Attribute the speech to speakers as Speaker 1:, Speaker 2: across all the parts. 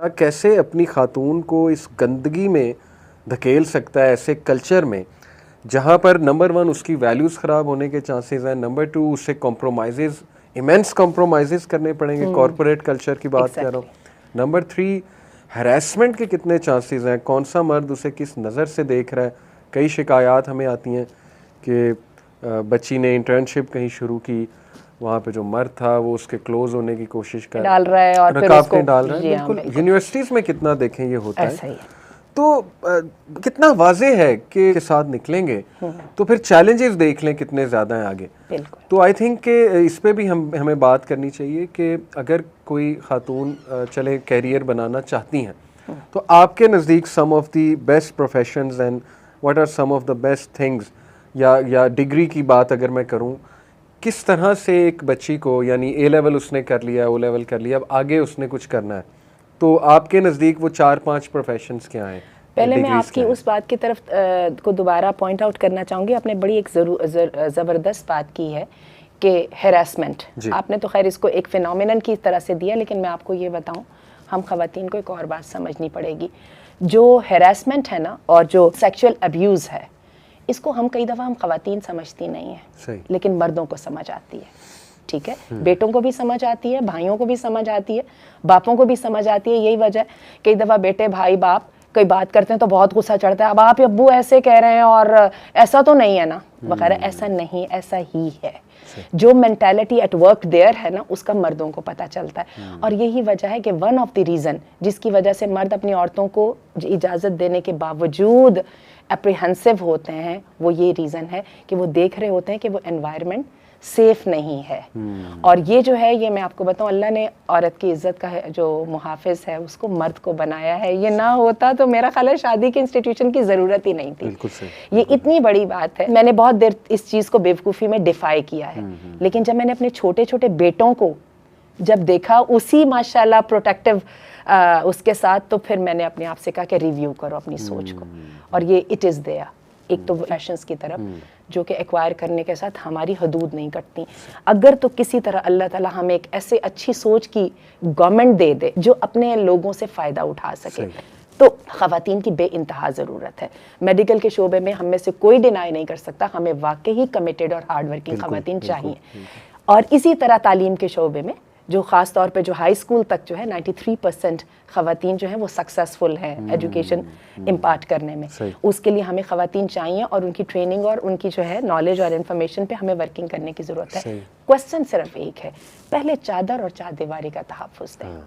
Speaker 1: कैसे अपनी खातून को इस गंदगी में धकेल सकता है, ऐसे कल्चर में जहाँ पर नंबर 1 उसकी वैल्यूज़ ख़राब होने के चांसेस हैं, नंबर 2 उससे कॉम्प्रोमाइज़ इमेंस कॉम्प्रोमाइज़ करने पड़ेंगे, कॉरपोरेट कल्चर की बात कर रहा हूँ। नंबर 3 हैरेसमेंट के कितने चांसेस हैं, कौन सा मर्द उसे किस नज़र से देख रहा है। कई शिकायत हमें आती हैं कि बच्ची ने इंटर्नशिप कहीं शुरू की, वहाँ पे जो मर्द था वो उसके क्लोज होने की कोशिश कर
Speaker 2: डाल रहा है और फिर
Speaker 1: रकावटें डाल रहा है। बिल्कुल, यूनिवर्सिटीज़ में कितना देखें ये होता
Speaker 2: ऐसा
Speaker 1: है।
Speaker 2: ही है।
Speaker 1: तो कितना वाज़ेह है कि के साथ निकलेंगे तो फिर चैलेंजेस देख लें कितने ज़्यादा हैं आगे।
Speaker 2: बिल्कुल।
Speaker 1: तो आई थिंक कि इस पे भी हमें बात करनी चाहिए कि अगर कोई खातून चले करियर बनाना चाहती हैं तो आपके नज़दीक some of the best professions and what are some of the best things, या डिग्री की बात अगर मैं करूं, किस तरह से एक बच्ची को, यानी ए लेवल उसने कर लिया, ओ लेवल कर लिया, अब आगे उसने कुछ करना है, तो आपके नज़दीक वो 4-5 प्रोफेशंस क्या हैं?
Speaker 2: पहले मैं आपकी उस बात की तरफ को दोबारा पॉइंट आउट करना चाहूँगी। आपने बड़ी एक ज़बरदस्त बात की है कि हैरेसमेंट, आपने तो खैर इसको एक फिनोमिनन की तरह से दिया, लेकिन मैं आपको ये बताऊँ, हम ख़वातीन को एक और बात समझनी पड़ेगी। जो हैरेसमेंट है ना, और जो सेक्सुअल अब्यूज़ है, इसको हम कई दफ़ा हम ख़वातीन समझती नहीं है, लेकिन मर्दों को समझ आती है। ठीक है, बेटों को भी समझ आती है, भाइयों को भी समझ आती है, बापों को भी समझ आती है। यही वजह है कई दफ़ा बेटे भाई बाप कोई बात करते हैं तो बहुत गुस्सा चढ़ता है, अब आप अब्बू ऐसे कह रहे हैं और ऐसा तो नहीं है ना वगैरह। ऐसा नहीं, ऐसा ही है। जो मेंटालिटी एट वर्क देयर है ना, उसका मर्दों को पता चलता है। और यही वजह है कि वन ऑफ द रीज़न जिसकी वजह से मर्द अपनी औरतों को इजाज़त देने के बावजूद अप्रीहेंसिव होते हैं, वो ये रीज़न है कि वो देख रहे होते हैं कि वो एनवायरनमेंट सेफ नहीं है। और ये जो है, ये मैं आपको बताऊं, अल्लाह ने औरत की इज्जत का जो मुहाफिज है उसको मर्द को बनाया है। ये ना होता तो मेरा ख्याल है शादी के इंस्टीट्यूशन की ज़रूरत ही नहीं थी।
Speaker 1: बिल्कुल सही।
Speaker 2: ये इतनी बड़ी बात है। मैंने बहुत देर इस चीज़ को बेवकूफ़ी में डिफाई किया है, लेकिन जब मैंने अपने छोटे छोटे बेटों को जब देखा उसी माशाल्लाह प्रोटेक्टिव उसके साथ, तो फिर मैंने अपने आप से कहा कि रिव्यू करो अपनी सोच को। और ये इट इज़ देयर। एक तो फैशंस की तरफ जो कि एक्वायर करने के साथ हमारी हदूद नहीं कटती। अगर तो किसी तरह अल्लाह ताला हमें एक ऐसे अच्छी सोच की गवर्नमेंट दे दे जो अपने लोगों से फ़ायदा उठा सके, तो ख़वातीन की बेइंतहा ज़रूरत है। मेडिकल के शोबे में हम में से कोई डिनाई नहीं कर सकता, हमें वाकई ही कमिटेड और हार्ड वर्किंग ख़वातीन चाहिए। और इसी तरह तालीम के शोबे में जो ख़ास तौर पे जो हाई स्कूल तक जो है 93% ख़वातीन जो हैं वो सक्सेसफुल हैं एजुकेशन इम्पार्ट करने में। उसके लिए हमें ख़वातीन चाहिए और उनकी ट्रेनिंग और उनकी जो है नॉलेज और इन्फॉर्मेशन पे हमें वर्किंग करने की ज़रूरत है। क्वेश्चन सिर्फ एक है, पहले चादर और चारदीवारी का तहफ़्फ़ुज़ दें,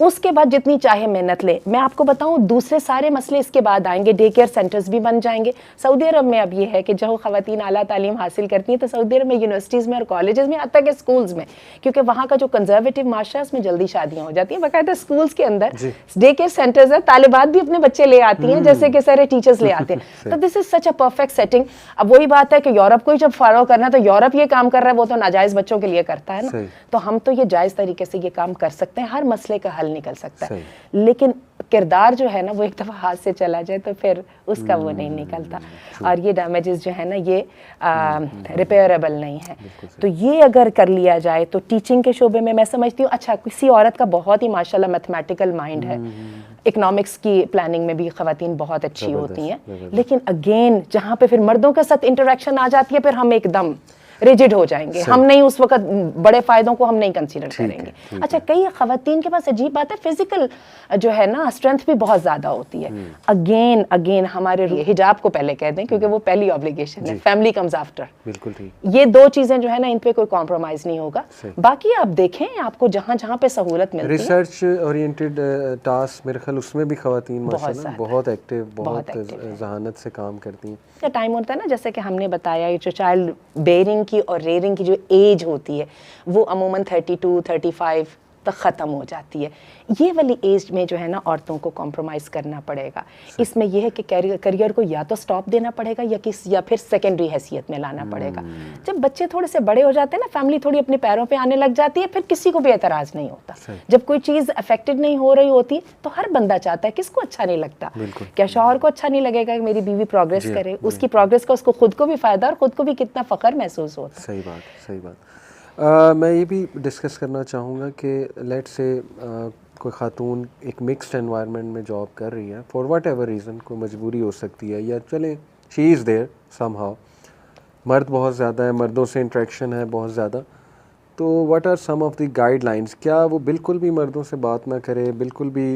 Speaker 2: उसके बाद जितनी चाहे मेहनत ले। मैं आपको बताऊं, दूसरे सारे मसले इसके बाद आएंगे। डे केयर सेंटर्स भी बन जाएंगे। सऊदी अरब में अब ये है कि जो ख़वातीन आला तालीम हासिल करती हैं तो सऊदी अरब में यूनिवर्सिटीज़ में और कॉलेजेस में, आता के स्कूल्स में, क्योंकि वहाँ का जो कंजर्वेटिव माशरा है उसमें जल्दी शादियाँ हो जाती हैं। बाकायदा स्कूल्स के अंदर डे केयर सेंटर्स है, तालिबात भी अपने बच्चे ले आती हैं जैसे कि सारे टीचर्स ले आते हैं। तो this is such a perfect setting. अब वही बात है कि यूरोप को ही जब फॉलो करना है तो यूरोप ये काम कर रहा है, वो तो नाजायज़ बच्चों के लिए करता है ना। तो हम तो ये जायज़ तरीके से ये काम कर सकते हैं, हर मसले का हल निकल सकता है। लेकिन किरदार जो है ना, वो एक दफ़ा हाथ से चला जाए तो फिर उसका वो नहीं निकलता। और ये डैमेजेस जो है ना, ये रिपेयरेबल नहीं है। तो ये अगर कर लिया जाए तो टीचिंग के शोबे में मैं समझती हूँ, अच्छा किसी औरत का बहुत ही माशाल्लाह मैथमेटिकल माइंड है, इकोनॉमिक्स की प्लानिंग में भी ख़वातीन बहुत अच्छी होती हैं, लेकिन अगेन जहाँ पे फिर मर्दों के साथ इंटरेक्शन आ जाती है, फिर हम एकदम रिजिड हो जाएंगे। हम नहीं, उस वक्त बड़े फायदों को हम नहीं कंसीडर करेंगे। अच्छा, कई ख़वातीन के पास अजीब बात है, फिजिकल जो है ना स्ट्रेंथ भी बहुत ज़्यादा होती है। अगेन हमारे हिजाब को पहले कह दें, क्योंकि वो पहली ऑब्लिगेशन है, फैमिली कम्स आफ्टर।
Speaker 1: बिल्कुल ठीक।
Speaker 2: ये दो चीज़ें जो है ना, इन पे कोई कॉम्प्रोमाइज़ नहीं होगा। बाकी आप देखें, आपको जहाँ जहाँ पे सहूलत मिलती है,
Speaker 1: रिसर्च ओरिएंटेड टास्क, मेरे ख्याल उसमें भी ख़वातीन माशाल्लाह बहुत एक्टिव, बहुत ज़हानत से काम करती हैं।
Speaker 2: टाइम होता है ना, जैसे कि हमने बताया, जो चाइल्ड बेयरिंग की और रेयरिंग की जो एज होती है वो अमूमन 32-35 तक ख़त्म हो जाती है। ये वाली एज में जो है ना औरतों को कॉम्प्रोमाइज़ करना पड़ेगा। इसमें यह है कि करियर को या तो स्टॉप देना पड़ेगा या फिर सेकेंडरी हैसियत में लाना पड़ेगा। जब बच्चे थोड़े से बड़े हो जाते हैं ना, फैमिली थोड़ी अपने पैरों पे आने लग जाती है, फिर किसी को भी एतराज़ नहीं होता। जब कोई चीज़ अफेक्टेड नहीं हो रही होती तो हर बंदा चाहता है, किसको अच्छा नहीं लगता? क्या शौहर को अच्छा नहीं लगेगा कि मेरी बीवी प्रोग्रेस करे? उसकी प्रोग्रेस का उसको खुद को भी फ़ायदा और खुद को भी कितना फ़ख्र महसूस होता है।
Speaker 1: सही बात, सही बात। मैं ये भी डिस्कस करना चाहूँगा कि लेट्स से कोई खातून एक मिक्स्ड एनवायरनमेंट में जॉब कर रही है फॉर वट एवर रीज़न, कोई मजबूरी हो सकती है या चले शी इज़ देयर समहाउ, मर्द बहुत ज़्यादा है, मर्दों से इंट्रैक्शन है बहुत ज़्यादा, तो what are some of the guidelines? क्या वो बिल्कुल भी मर्दों से बात ना करे, बिल्कुल भी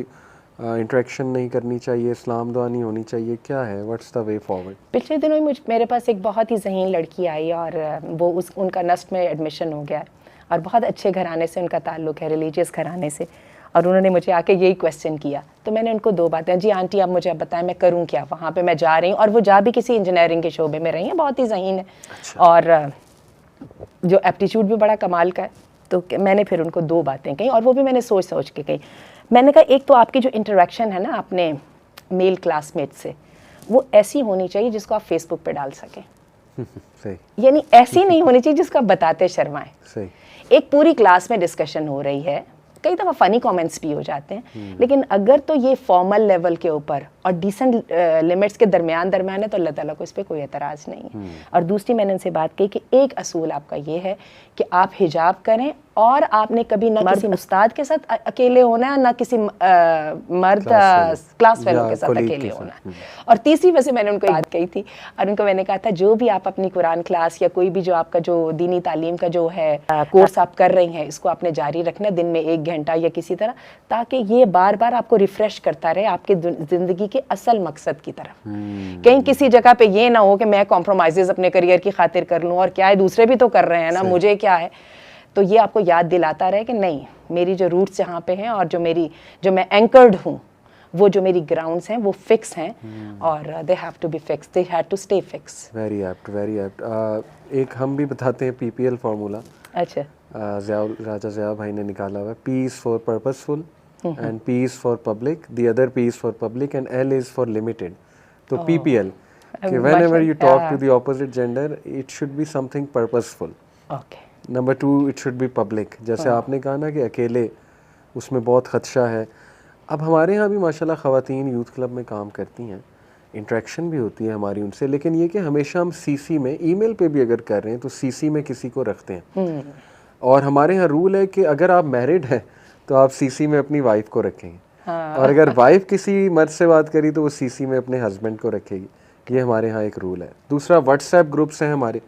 Speaker 1: इंट्रैक्शन नहीं करनी चाहिए, इस्लाम दुआ नहीं होनी चाहिए, क्या है, व्हाट्स द वे फॉरवर्ड?
Speaker 2: पिछले दिनों ही मेरे पास एक बहुत ही ज़हीन लड़की आई और वो उनका नस्ट में एडमिशन हो गया और बहुत अच्छे घराने से उनका ताल्लुक़ है, रिलीजियस घराने से, और उन्होंने मुझे आके यही क्वेश्चन किया। तो मैंने उनको 2 बातें, जी आंटी आप मुझे अब बताएं मैं करूं क्या, वहाँ पे मैं जा रही हूँ, और वो जा भी किसी इंजीनियरिंग के शोबे में रही हैं, बहुत ही ज़हीन है। अच्छा। और जो एप्टीट्यूड भी बड़ा कमाल का है। तो मैंने फिर उनको 2 बातें कही और वो भी मैंने सोच सोच के कही। मैंने कहा एक तो आपकी जो इंटरेक्शन है ना अपने मेल क्लासमेट से, वो ऐसी होनी चाहिए जिसको आप फेसबुक पे डाल सकें।
Speaker 1: सही।
Speaker 2: यानी ऐसी नहीं होनी चाहिए जिसको आप बताते शर्माएं।
Speaker 1: सही।
Speaker 2: एक पूरी क्लास में डिस्कशन हो रही है, कई दफ़ा फ़नी कमेंट्स भी हो जाते हैं, लेकिन अगर तो ये फॉर्मल लेवल के ऊपर और डिसेंट लिमिट्स के दरमियान है तो अल्लाह ताला को इस पर कोई एतराज़ नहीं है। और दूसरी मैंने उनसे बात कही कि एक असूल आपका ये है कि आप हिजाब करें और आपने कभी ना किसी उस्ताद के साथ अकेले होना है, ना किसी मर्द क्लास फेलो के साथ अकेले होना है। और तीसरी वजह मैंने उनको बात कही थी और उनको मैंने कहा था जो भी आप अपनी कुरान क्लास या कोई भी जो आपका जो दीनी तालीम का जो है कोर्स आप कर रही हैं, इसको आपने जारी रखना दिन में 1 घंटा या किसी तरह, ताकि ये बार बार आपको रिफ्रेश करता रहे आपके ज़िंदगी के असल मकसद की तरफ। कहीं किसी जगह पे ये ना हो कि मैं कॉम्प्रोमाइज़ अपने करियर की खातिर कर लूँ, और क्या है दूसरे भी तो कर रहे हैं ना, मुझे क्या है। तो ये आपको याद दिलाता रहे कि नहीं, मेरी जो रूट्स जहाँ पे हैं और जो मैं एंकर्ड हूँ, वो जो मेरी ग्राउंड्स हैं वो फिक्स हैं और they have to be fix, they have to stay fix.
Speaker 1: Very apt, very apt. एक हम भी बताते हैं PPL फार्मूला।
Speaker 2: अच्छा।
Speaker 1: राजा ज़िया भाई ने निकाला हुआ है, P is for purposeful and P is for public, the other P is for public and L is for limited. तो PPL कि whenever you talk to the opposite gender it should be something purposeful.
Speaker 2: Okay.
Speaker 1: Number 2 it should be public, जैसे आपने कहा ना कि अकेले उसमें बहुत खदशा है। अब हमारे यहाँ भी माशाल्लाह ख़वातीन यूथ क्लब में काम करती हैं, इंट्रैक्शन भी होती है हमारी उनसे, लेकिन ये कि हमेशा हम CC में, ईमेल पे भी अगर कर रहे हैं तो CC में किसी को रखते हैं। और हमारे यहाँ रूल है कि अगर आप मैरिड हैं तो आप CC में अपनी वाइफ को रखेंगे। हाँ। और अगर वाइफ किसी मर्द से बात करी तो वो CC में अपने हस्बैंड को रखेगी। ये हमारे यहाँ एक रूल है। दूसरा WhatsApp ग्रुप्स हैं हमारे,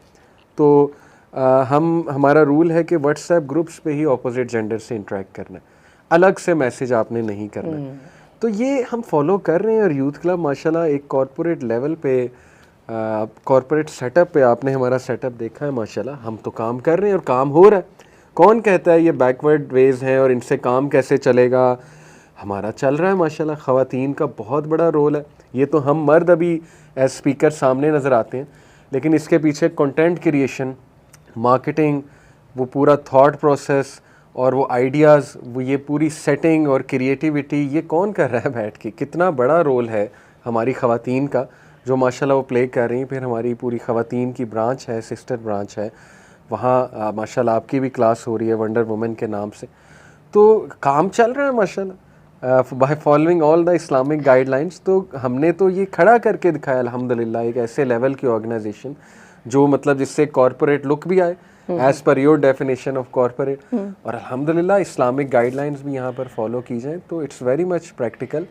Speaker 1: तो हमारा रूल है कि WhatsApp ग्रुप्स पे ही ऑपोजिट जेंडर से इंटरेक्ट करना है, अलग से मैसेज आपने नहीं करना है। तो ये हम फॉलो कर रहे हैं और यूथ क्लब माशाल्लाह एक कॉरपोरेट लेवल पे, कॉरपोरेट सेटअप पे आपने हमारा सेटअप देखा है माशाल्लाह, हम तो काम कर रहे हैं और काम हो रहा है। कौन कहता है ये बैकवर्ड वेज हैं और इनसे काम कैसे चलेगा? हमारा चल रहा है माशाल्लाह। ख़वातीन का बहुत बड़ा रोल है। ये तो हम मर्द अभी एज स्पीकर सामने नज़र आते हैं, लेकिन इसके पीछे कंटेंट क्रिएशन, मार्केटिंग, वो पूरा थॉट प्रोसेस और वो आइडियाज़, वो ये पूरी सेटिंग और क्रिएटिविटी, ये कौन कर रहा है बैठ के? कितना बड़ा रोल है हमारी ख़वातीन का जो माशाल्लाह वो प्ले कर रही हैं। फिर हमारी पूरी ख़वातीन की ब्रांच है, सिस्टर ब्रांच है, वहाँ माशाल्लाह आपकी भी क्लास हो रही है वंडर वुमेन के नाम से। तो काम चल रहा है माशाल्लाह by following all the Islamic guidelines. तो हमने तो ये खड़ा करके दिखाया अल्हम्दुलिल्लाह, एक ऐसे लेवल की ऑर्गेनाइजेशन जो मतलब जिससे कॉरपोरेट लुक भी आए as per your definition of corporate, और अल्हम्दुलिल्लाह इस्लामिक गाइडलाइंस भी यहाँ पर फॉलो की जाए, तो इट्स वेरी मच प्रैक्टिकल।